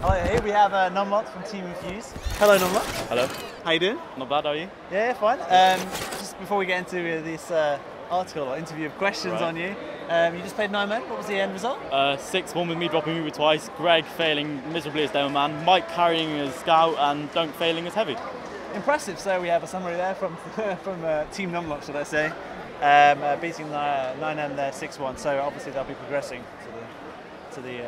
Hello, here we have Numlocked from Team Infused. Hello, Numlocked. Hello. How you doing? Not bad, are you? Yeah, fine. Just before we get into this article or interview of questions on you, you just played 9 men. What was the end result? 6-1 with me dropping Uber twice, Greg failing miserably as Demoman, Mike carrying as Scout, and Dunk failing as Heavy. Impressive. So we have a summary there from Team Numlocked, should I say, beating 9M there 6-1. So obviously they'll be progressing to the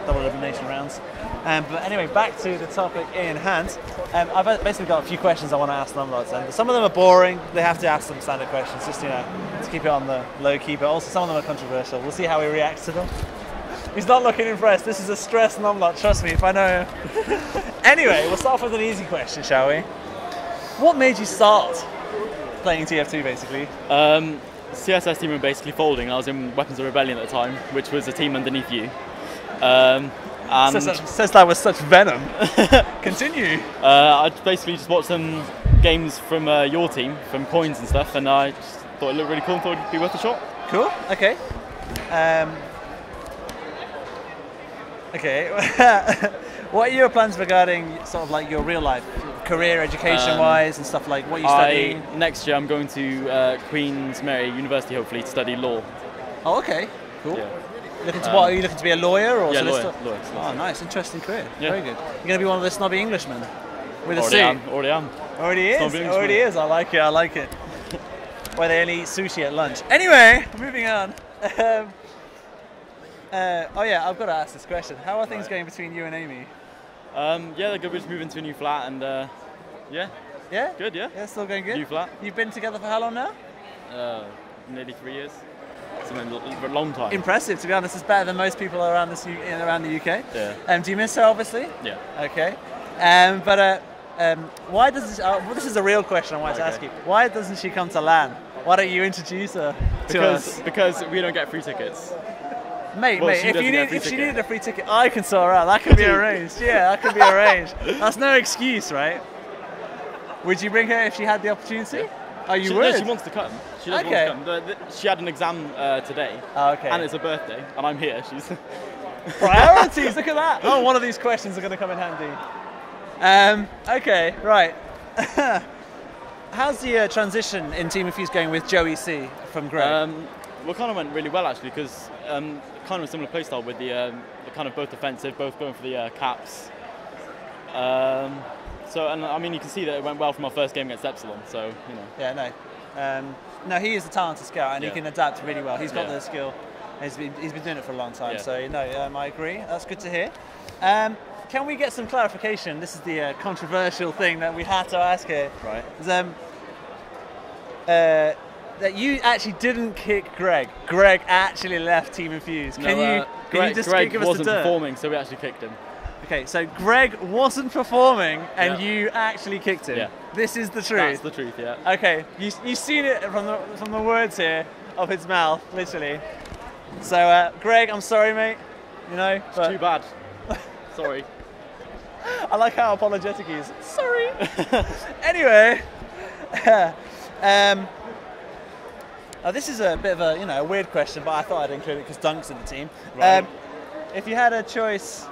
double elimination rounds. But anyway, back to the topic in hand. I've basically got a few questions I want to ask Numlocked, and some of them are boring. They have to ask some standard questions, just to keep it on the low key. But also some of them are controversial. We'll see how he reacts to them. He's not looking impressed. This is a stressed Numlocked. Trust me, if I know him. Anyway, we'll start off with an easy question, shall we? What made you start playing TF2, basically? CSS team were basically folding, and I was in Weapons of Rebellion at the time, which was a team underneath you. And says that with such venom. Continue. I basically just watched some games from your team, from Coins and stuff, and I just thought it looked really cool and thought it'd be worth a shot. Cool. Okay. Okay. What are your plans regarding sort of like your real life, career, education-wise, and stuff like what you studying? Next year I'm going to Queen's Mary University, hopefully, to study law. Oh, okay. Cool. Yeah. Looking to what? Are you looking to be a lawyer or solicitor? Lawyer. Oh, nice, interesting career. Yeah. Very good. You're going to be one of the snobby Englishmen with a Already suit. am. Already is. Already is. I like it. I like it. Where they only eat sushi at lunch. Anyway, moving on. Oh yeah, I've got to ask this question. How are things going between you and Amy? Yeah, they're good. We're just moving to a new flat, and yeah. Yeah? Good, yeah. Yeah, still going good? New flat. You've been together for how long now? Nearly 3 years. It's a long time. Impressive, to be honest. It's better than most people around the UK. Yeah. Do you miss her, obviously? Yeah. Okay. Why doesn't she, well, this is a real question I wanted to ask you. Why doesn't she come to LAN? Why don't you introduce her to us? Because we don't get free tickets. Mate, if she needed a free ticket, I can sort her out. That can be arranged. Yeah, that can be arranged. That's no excuse, right? Would you bring her if she had the opportunity? Yeah. Oh, you would? No, she wants to come. She does want to come. She had an exam today. Oh, okay. And it's her birthday, and I'm here. She's priorities. Look at that. Oh, one of these questions are going to come in handy. Okay, right. How's the transition in Team Infused going with Joey C from Greg? Well, kind of went really well actually, because kind of a similar playstyle with the kind of both defensive, both going for the caps. So, and I mean, you can see that it went well from our first game against Epsilon. So, you know. Yeah, no. No, he is a talented scout, and he can adapt really well. He's got the skill. He's been doing it for a long time. Yeah. So, no, I agree. That's good to hear. Can we get some clarification? This is the controversial thing that we had to ask here. Right. That you actually didn't kick Greg. Greg actually left Team Infused. Can you just Greg give us the dirt? wasn't performing, so we actually kicked him. Okay, so Greg wasn't performing, and you actually kicked him. Yeah. This is the truth. That's the truth. Yeah. Okay, you've seen it from the words here of his mouth, literally. So, Greg, I'm sorry, mate. You know, it's too bad. Sorry. I like how apologetic he is. Sorry. Anyway. This is a bit of a weird question, but I thought I'd include it because Dunk's in the team. Right. If you had a choice,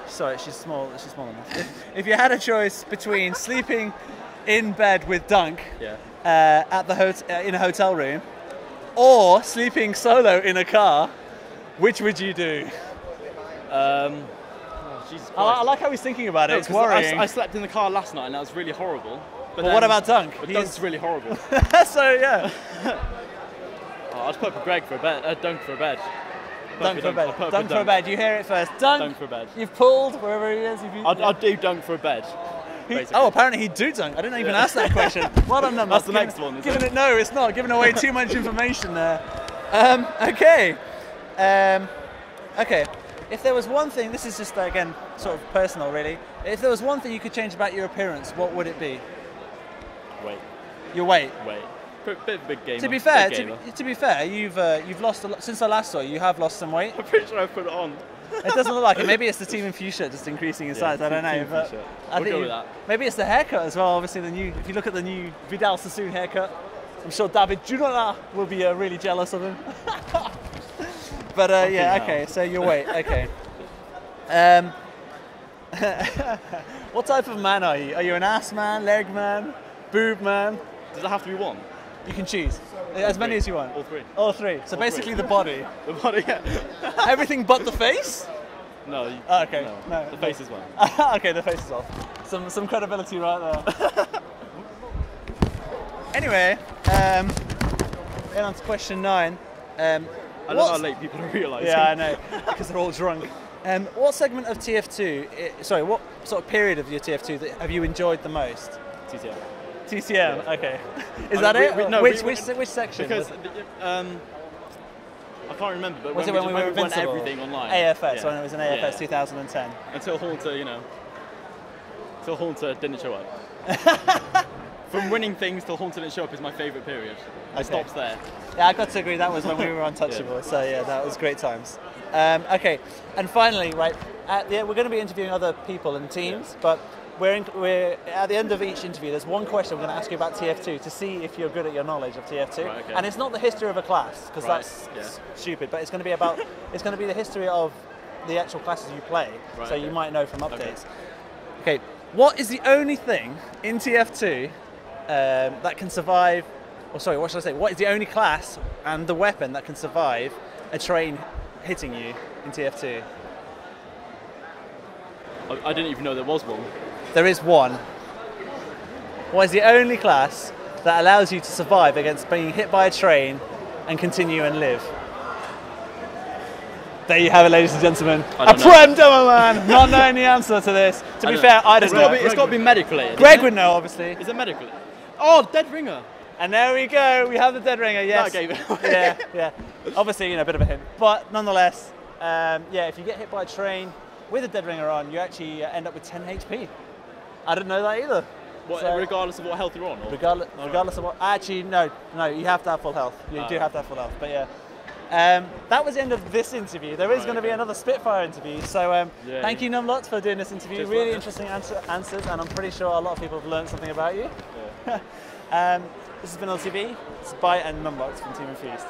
sorry, she's small enough. If you had a choice between sleeping in bed with Dunk at the in a hotel room, or sleeping solo in a car, which would you do? Jesus Christ. I like how he's thinking about it. It's worrying. I slept in the car last night, and that was really horrible. But what about Dunk? Dunk's really horrible. So yeah. I'd put for Greg for a bed. Dunk for a bed. Dunk for a bed. Dunk for a bed. You hear it first. Dunk for a bed. You've pulled wherever he is. I'd do Dunk for a bed. Oh, apparently he'd do Dunk. I didn't even ask that question. Well done, Numlocked. That's the next one. No, it's not. Giving away too much information there. Okay. Okay. If there was one thing, this is just again sort of personal, really. If there was one thing you could change about your appearance, what would it be? Weight. Your weight. Weight. Bit of a big gamer. To be fair, you've lost a lot since I last saw you. You have lost some weight. I'm pretty sure I put it on. It doesn't look like it. Maybe it's the Team Infused shirt just increasing in size. I don't know, but I think go with that. Maybe it's the haircut as well. Obviously, if you look at the new Vidal Sassoon haircut, I'm sure David Junona will be really jealous of him. But yeah, okay. So your weight, okay. What type of man are you? Are you an ass man, leg man, boob man? Does it have to be one? You can choose. As many as you want. All three. All three. So All basically three. the body. The body, yeah. Everything but the face? No. Oh, okay. No. The face is one. Okay, the face is off. Some credibility right there. Anyway, in on to question 9. I love how late people are realising. Yeah, I know, because they're all drunk. What segment of TF2, what sort of period of your TF2 have you enjoyed the most? TTM. TCM, Yeah. okay. Is that it? No, which section? Because I can't remember, but was it when we were won invincible? everything online. AFS, when it was an AFS 2010. Until Haunter, until Haunter didn't show up. From winning things till Haunter didn't show up is my favourite period. It stops there. Yeah, I got to agree. That was when we were untouchable. Yeah. So yeah, that was great times. Okay, and finally, right, we're going to be interviewing other people and teams, but we're at the end of each interview. There's one question we're going to ask you about TF2 to see if you're good at your knowledge of TF2. Right, okay. And it's not the history of a class because that's stupid, but it's going to be about the history of the actual classes you play. Right, so you might know from updates. Okay. Okay, what is the only thing in TF2 that can survive? Or sorry, what should I say? What is the only class and the weapon that can survive a train hitting you in TF2? I didn't even know there was one. There is one. What is the only class that allows you to survive against being hit by a train and continue and live? There you have it, ladies and gentlemen. A Prem Demoman, not knowing the answer to this. To be fair, I don't know. It's got to be medical related. Greg would know, obviously. Is it medical? Oh, Dead Ringer. And there we go. We have the Dead Ringer. Yes. That gave it away. Yeah. Obviously, a bit of a hint, but nonetheless, if you get hit by a train with a Dead Ringer on, you actually end up with 10 HP. I didn't know that either. Regardless of what health you're on? Or? Regardless of what... Actually, no, you have to have full health. You do have to have full health, but yeah. That was the end of this interview. There is going to be another Spitfire interview, so thank you, Numlocked, for doing this interview. Really interesting answers, and I'm pretty sure a lot of people have learned something about you. Yeah. This has been VanillaTV. It's Byte and Numlocked from Team Infused.